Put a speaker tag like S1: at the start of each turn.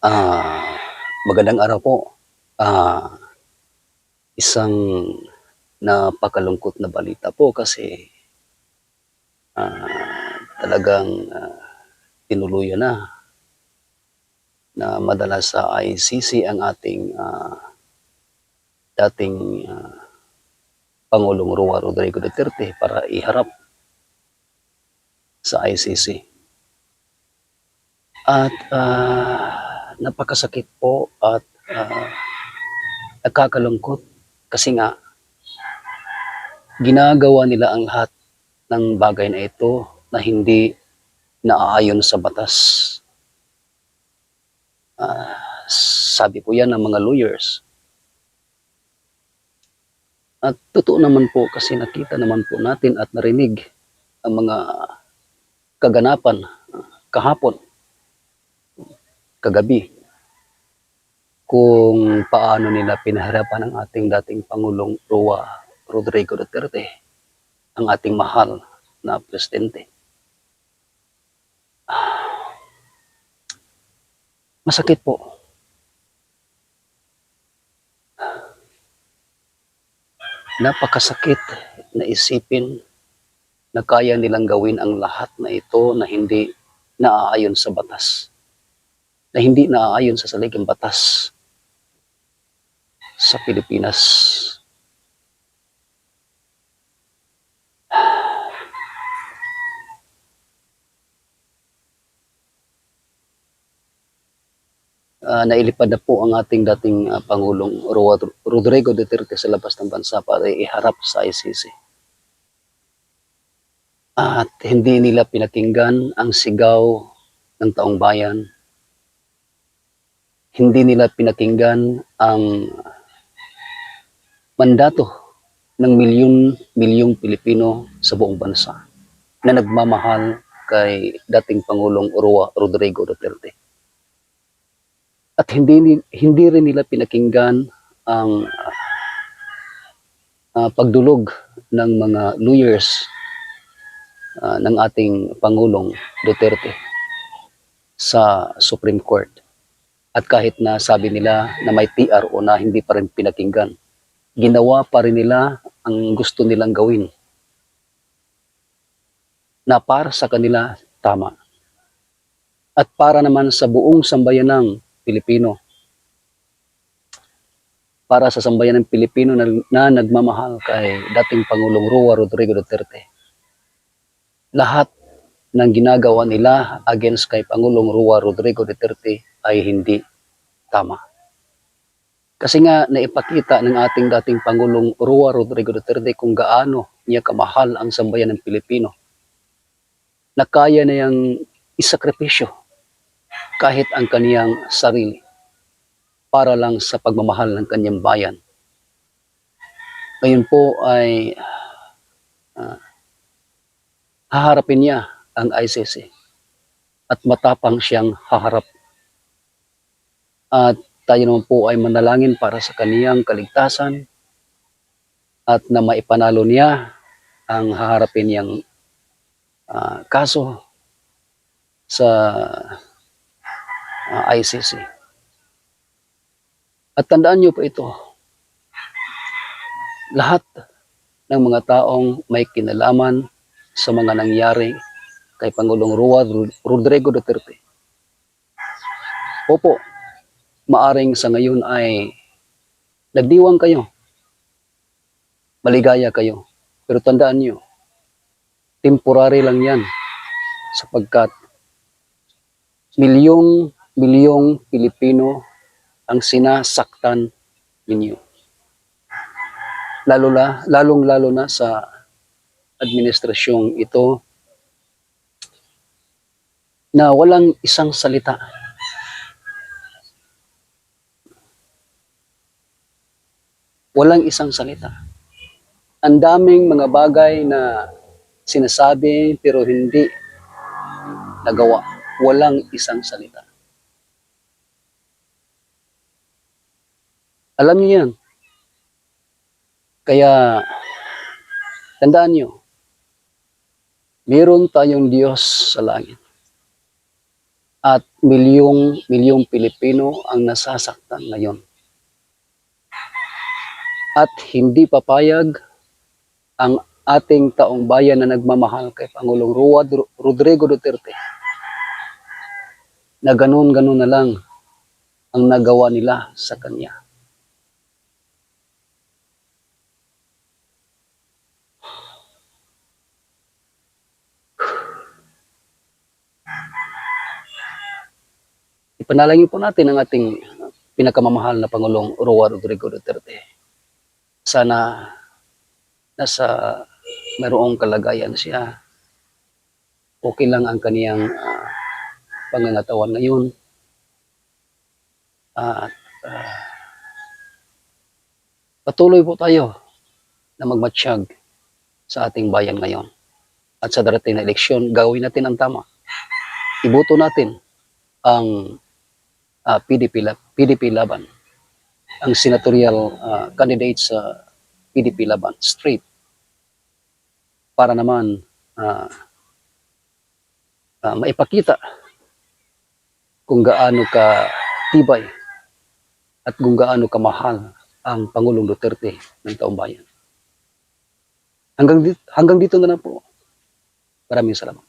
S1: Ah, Magandang araw po. Ah, Isang napakalungkot na balita po kasi talagang tinuluyan na madala sa ICC ang ating dating Pangulong Rodrigo Duterte para iharap sa ICC. At napakasakit po at nakakalungkot kasi nga ginagawa nila ang lahat ng bagay na ito na hindi naaayon sa batas. Sabi po yan ng mga lawyers. At totoo naman po kasi nakita naman po natin at narinig ang mga kaganapan kahapon, kagabi, kung paano nila pinahirapan ang ating dating Pangulong Rodrigo Duterte, ang ating mahal na presidente. Masakit po. Napakasakit na isipin na kaya nilang gawin ang lahat na ito na hindi naaayon sa batas, na hindi naaayon sa saligang batas sa Pilipinas. Nailipad na po ang ating dating Pangulong Rodrigo Duterte sa labas ng bansa para iharap sa ICC. At hindi nila pinakinggan ang sigaw ng taong bayan. Hindi nila pinakinggan ang mandato ng milyong Pilipino sa buong bansa na nagmamahal kay dating Pangulong Rodrigo Duterte. At hindi rin nila pinakinggan ang pagdulog ng mga lawyers ng ating Pangulong Duterte sa Supreme Court. At kahit na sabi nila na may TRO na hindi pa rin pinakinggan, ginawa pa rin nila ang gusto nilang gawin na para sa kanila tama. At para naman sa buong sambayanang Pilipino, para sa sambayanang Pilipino na nagmamahal kay dating Pangulong Rodrigo Duterte. Lahat ng ginagawa nila against kay Pangulong Rodrigo Duterte ay hindi tama. Kasi nga naipakita ng ating dating Pangulong Rodrigo Duterte kung gaano niya kamahal ang sambayan ng Pilipino, na kaya na niyang isakripisyo kahit ang kaniyang sarili para lang sa pagmamahal ng kanyang bayan. Ngayon po ay haharapin niya ang ICC at matapang siyang haharap. At tayo naman po ay manalangin para sa kaniyang kaligtasan at na maipanalo niya ang haharapin niyang kaso sa ICC. At tandaan niyo po ito, lahat ng mga taong may kinalaman sa mga nangyari kay Pangulong Rodrigo Duterte. Opo, maaring sa ngayon ay nagdiwang kayo, maligaya kayo, pero tandaan niyo, temporary lang yan sapagkat milyong Pilipino ang sinasaktan ninyo. Lalong-lalo na sa administrasyong ito na walang isang salita. Walang isang salita. Ang daming mga bagay na sinasabi pero hindi nagawa. Walang isang salita. Alam niyo yan. Kaya tandaan niyo, meron tayong Diyos sa langit. at milyong Pilipino ang nasasaktan ngayon. At hindi papayag ang ating taong bayan na nagmamahal kay Pangulong Rodrigo Duterte na ganun-ganun na lang ang nagawa nila sa kanya. Ipanalangin po natin ang ating pinakamamahal na Pangulong Rodrigo Duterte. Sana nasa mayroong kalagayan siya. Okay lang ang kaniyang pangangatawan ngayon. At patuloy po tayo na magmatsyag sa ating bayan ngayon. At sa darating na eleksyon, gawin natin ang tama. Iboto natin ang PDP Laban, ang senatorial candidate sa PDP Laban, straight, para naman maipakita kung gaano ka tibay at kung gaano kamahal ang Pangulong Duterte ng taong bayan. Hanggang dito na lang po. Maraming salamat.